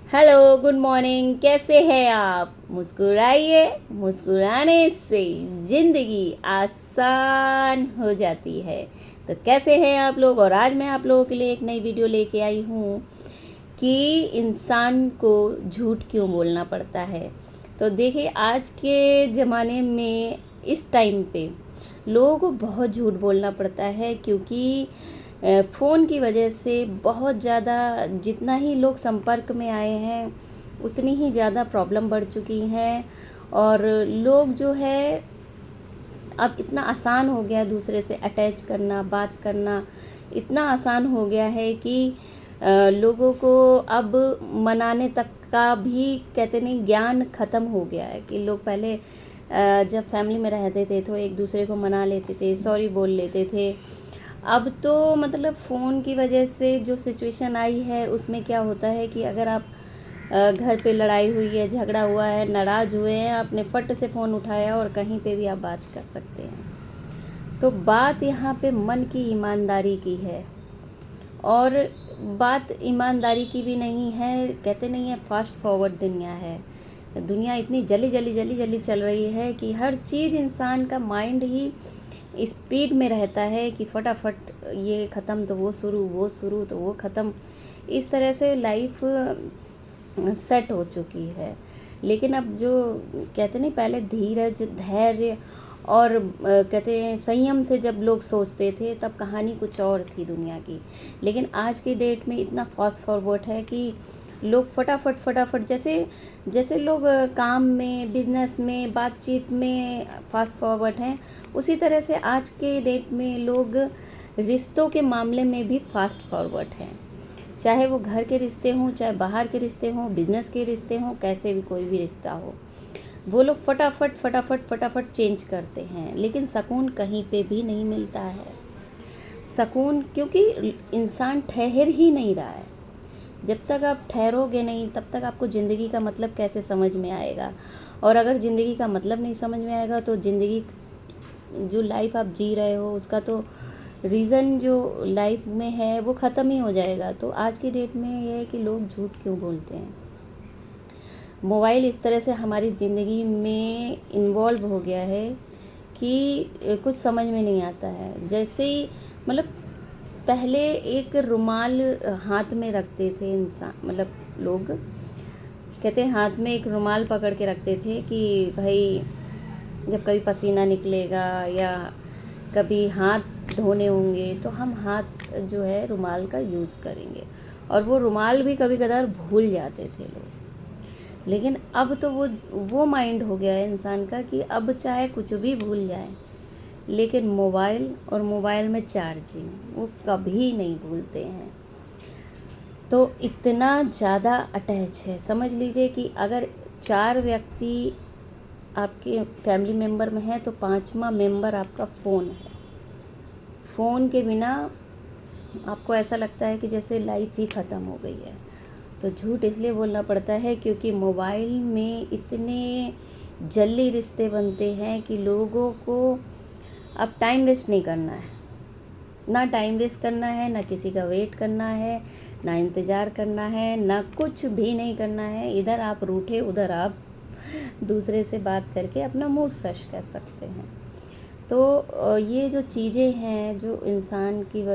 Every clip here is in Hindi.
Hello, good morning. कैसे हैं आप? मुस्कुराइए, मुस्कुराने से ज़िंदगी आसान हो जाती है। तो कैसे हैं आप लोग? और आज मैं आप लोगों के लिए एक नई वीडियो लेके आई हूँ कि इंसान को झूठ क्यों बोलना पड़ता है। तो देखिए, आज के ज़माने में इस टाइम पे लोगों को बहुत झूठ बोलना पड़ता है, क्योंकि फ़ोन की वजह से बहुत ज़्यादा जितना ही लोग संपर्क में आए हैं उतनी ही ज़्यादा प्रॉब्लम बढ़ चुकी हैं। और लोग जो है, अब इतना आसान हो गया दूसरे से अटैच करना, बात करना इतना आसान हो गया है कि लोगों को अब मनाने तक का भी कहते नहीं ज्ञान ख़त्म हो गया है। कि लोग पहले जब फैमिली में रहते थे तो एक दूसरे को मना लेते थे, सॉरी बोल लेते थे। अब तो मतलब फ़ोन की वजह से जो सिचुएशन आई है उसमें क्या होता है कि अगर आप घर पे लड़ाई हुई है, झगड़ा हुआ है, नाराज़ हुए हैं, आपने फट से फ़ोन उठाया और कहीं पे भी आप बात कर सकते हैं। तो बात यहाँ पे मन की ईमानदारी की है। और बात ईमानदारी की भी नहीं है, कहते नहीं है फास्ट फॉरवर्ड दुनिया है। दुनिया इतनी जल्दी जल्दी जल्दी जल्दी चल रही है कि हर चीज़ इंसान का माइंड ही स्पीड में रहता है कि फटाफट ये ख़त्म तो वो शुरू, वो शुरू तो वो ख़त्म। इस तरह से लाइफ सेट हो चुकी है। लेकिन अब जो कहते नहीं, पहले धीरज, धैर्य और कहते हैं संयम से जब लोग सोचते थे तब कहानी कुछ और थी दुनिया की। लेकिन आज की डेट में इतना फास्ट फॉरवर्ड है कि लोग फटाफट फटाफट जैसे जैसे लोग काम में, बिजनेस में, बातचीत में फास्ट फॉरवर्ड हैं, उसी तरह से आज के डेट में लोग रिश्तों के मामले में भी फास्ट फॉरवर्ड हैं। चाहे वो घर के रिश्ते हों, चाहे बाहर के रिश्ते हों, बिजनेस के रिश्ते हों, कैसे भी कोई भी रिश्ता हो, वो लोग फटाफट फटाफट फटाफट चेंज करते हैं। लेकिन सुकून कहीं पे भी नहीं मिलता है। सुकून क्योंकि इंसान ठहर ही नहीं रहा है। जब तक आप ठहरोगे नहीं तब तक आपको ज़िंदगी का मतलब कैसे समझ में आएगा। और अगर ज़िंदगी का मतलब नहीं समझ में आएगा तो ज़िंदगी जो लाइफ आप जी रहे हो उसका तो रीज़न जो लाइफ में है वो ख़त्म ही हो जाएगा। तो आज की डेट में ये है कि लोग झूठ क्यों बोलते हैं। मोबाइल इस तरह से हमारी ज़िंदगी में इन्वॉल्व हो गया है कि कुछ समझ में नहीं आता है। जैसे ही मतलब पहले एक रुमाल हाथ में रखते थे इंसान, मतलब लोग कहते हैं हाथ में एक रुमाल पकड़ के रखते थे कि भाई जब कभी पसीना निकलेगा या कभी हाथ धोने होंगे तो हम हाथ जो है रुमाल का यूज़ करेंगे। और वो रुमाल भी कभी कदार भूल जाते थे लोग। लेकिन अब तो वो माइंड हो गया है इंसान का कि अब चाहे कुछ भी भूल जाए, लेकिन मोबाइल और मोबाइल में चार्जिंग वो कभी नहीं भूलते हैं। तो इतना ज़्यादा अटैच है, समझ लीजिए कि अगर 4 व्यक्ति आपके फैमिली मेम्बर में है तो 5वां मेंबर आपका फ़ोन है। फ़ोन के बिना आपको ऐसा लगता है कि जैसे लाइफ ही ख़त्म हो गई है। तो झूठ इसलिए बोलना पड़ता है क्योंकि मोबाइल में इतने जल्दी रिश्ते बनते हैं कि लोगों को अब टाइम वेस्ट नहीं करना है। ना टाइम वेस्ट करना है, ना किसी का वेट करना है, ना इंतज़ार करना है, ना कुछ भी नहीं करना है। इधर आप रूठे उधर आप दूसरे से बात करके अपना मूड फ्रेश कर सकते हैं। तो ये जो चीज़ें हैं जो इंसान की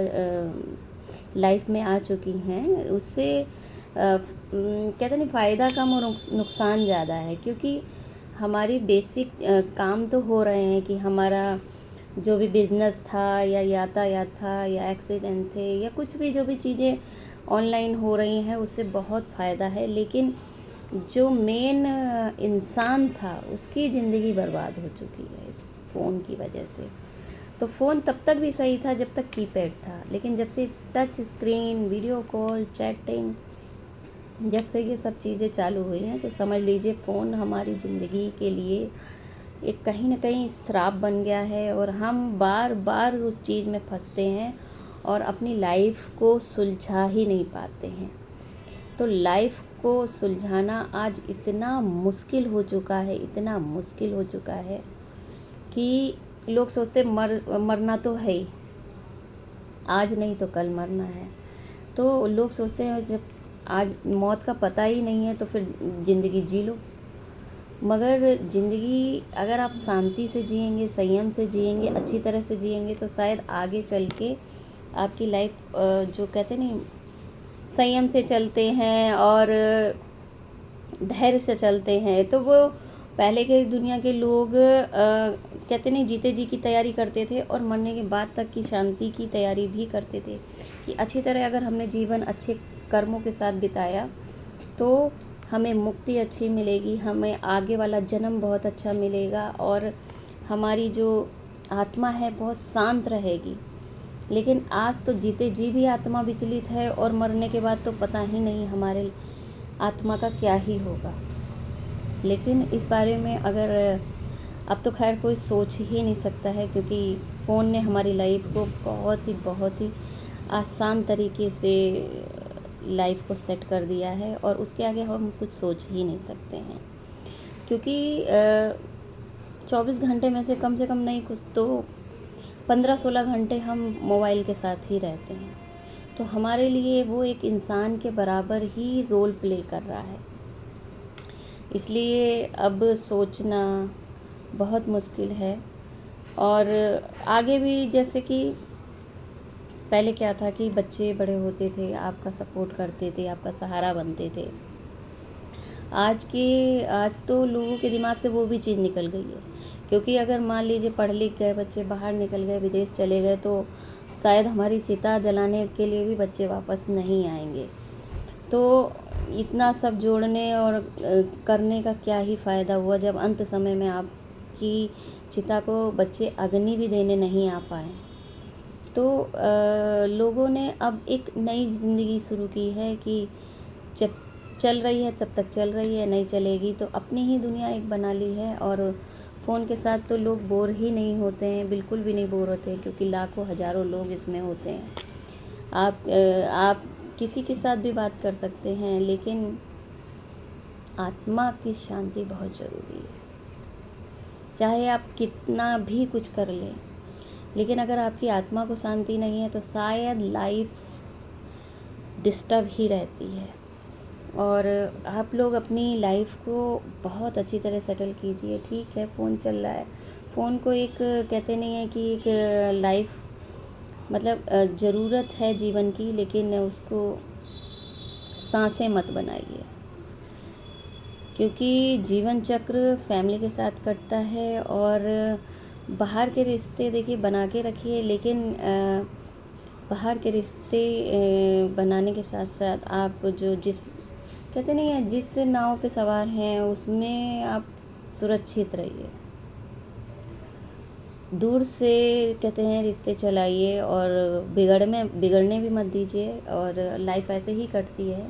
लाइफ में आ चुकी हैं उससे कहते नहीं फ़ायदा कम और नुकसान ज़्यादा है। क्योंकि हमारी बेसिक काम तो हो रहे हैं कि हमारा जो भी बिज़नेस था या यातायात था या एक्सीडेंट थे या कुछ भी जो भी चीज़ें ऑनलाइन हो रही हैं उससे बहुत फ़ायदा है। लेकिन जो मेन इंसान था उसकी ज़िंदगी बर्बाद हो चुकी है इस फ़ोन की वजह से। तो फ़ोन तब तक भी सही था जब तक कीपैड था, लेकिन जब से touch screen, video call, chatting, जब से ये सब चीज़ें चालू हुई हैं तो समझ लीजिए फ़ोन हमारी ज़िंदगी के लिए एक कहीं ना कहीं श्राप बन गया है। और हम बार बार उस चीज़ में फंसते हैं और अपनी लाइफ को सुलझा ही नहीं पाते हैं। तो लाइफ को सुलझाना आज इतना मुश्किल हो चुका है, इतना मुश्किल हो चुका है कि लोग सोचते मरना तो है ही, आज नहीं तो कल मरना है। तो लोग सोचते हैं जब आज मौत का पता ही नहीं है तो फिर ज़िंदगी जी लो। मगर ज़िंदगी अगर आप शांति से जिएंगे, संयम से जिएंगे, अच्छी तरह से जिएंगे तो शायद आगे चल के आपकी लाइफ जो कहते नहीं, संयम से चलते हैं और धैर्य से चलते हैं तो वो पहले के दुनिया के लोग कहते नहीं, जीते जी की तैयारी करते थे और मरने के बाद तक की शांति की तैयारी भी करते थे कि अच्छी तरह अगर हमने जीवन अच्छे कर्मों के साथ बिताया तो हमें मुक्ति अच्छी मिलेगी, हमें आगे वाला जन्म बहुत अच्छा मिलेगा और हमारी जो आत्मा है बहुत शांत रहेगी। लेकिन आज तो जीते जी भी आत्मा विचलित है और मरने के बाद तो पता ही नहीं हमारे आत्मा का क्या ही होगा। लेकिन इस बारे में अगर अब तो खैर कोई सोच ही नहीं सकता है, क्योंकि फ़ोन ने हमारी लाइफ को बहुत ही आसान तरीके से लाइफ को सेट कर दिया है और उसके आगे हम कुछ सोच ही नहीं सकते हैं। क्योंकि 24 घंटे में से कम नहीं कुछ तो 15-16 घंटे हम मोबाइल के साथ ही रहते हैं, तो हमारे लिए वो एक इंसान के बराबर ही रोल प्ले कर रहा है। इसलिए अब सोचना बहुत मुश्किल है। और आगे भी जैसे कि पहले क्या था कि बच्चे बड़े होते थे, आपका सपोर्ट करते थे, आपका सहारा बनते थे। आज तो लोगों के दिमाग से वो भी चीज़ निकल गई है, क्योंकि अगर मान लीजिए पढ़ लिख गए बच्चे, बाहर निकल गए, विदेश चले गए तो शायद हमारी चिता जलाने के लिए भी बच्चे वापस नहीं आएंगे। तो इतना सब जोड़ने और करने का क्या ही फ़ायदा हुआ जब अंत समय में आपकी चिता को बच्चे अग्नि भी देने नहीं आ पाए। तो लोगों ने अब एक नई ज़िंदगी शुरू की है कि जब चल रही है तब तक चल रही है, नहीं चलेगी तो अपनी ही दुनिया एक बना ली है। और फ़ोन के साथ तो लोग बोर ही नहीं होते हैं, बिल्कुल भी नहीं बोर होते हैं, क्योंकि लाखों हज़ारों लोग इसमें होते हैं। आप किसी के साथ भी बात कर सकते हैं, लेकिन आत्मा की शांति बहुत ज़रूरी है। चाहे आप कितना भी कुछ कर लें, लेकिन अगर आपकी आत्मा को शांति नहीं है तो शायद लाइफ डिस्टर्ब ही रहती है। और आप लोग अपनी लाइफ को बहुत अच्छी तरह सेटल कीजिए। ठीक है, फ़ोन चल रहा है, फ़ोन को एक कहते नहीं है कि एक लाइफ मतलब ज़रूरत है जीवन की, लेकिन उसको सांसें मत बनाइए, क्योंकि जीवन चक्र फैमिली के साथ कटता है। और बाहर के रिश्ते देखिए बना के रखिए, लेकिन बाहर के रिश्ते बनाने के साथ साथ आप जिस कहते नहीं है, जिस नाव पे सवार हैं उसमें आप सुरक्षित रहिए। दूर से कहते हैं रिश्ते चलाइए और बिगड़ने भी मत दीजिए, और लाइफ ऐसे ही कटती है।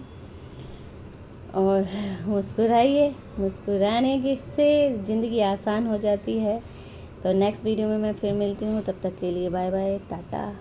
और मुस्कुराइए, मुस्कुराने से ज़िंदगी आसान हो जाती है। तो नेक्स्ट वीडियो में मैं फिर मिलती हूँ, तब तक के लिए बाय बाय, टाटा।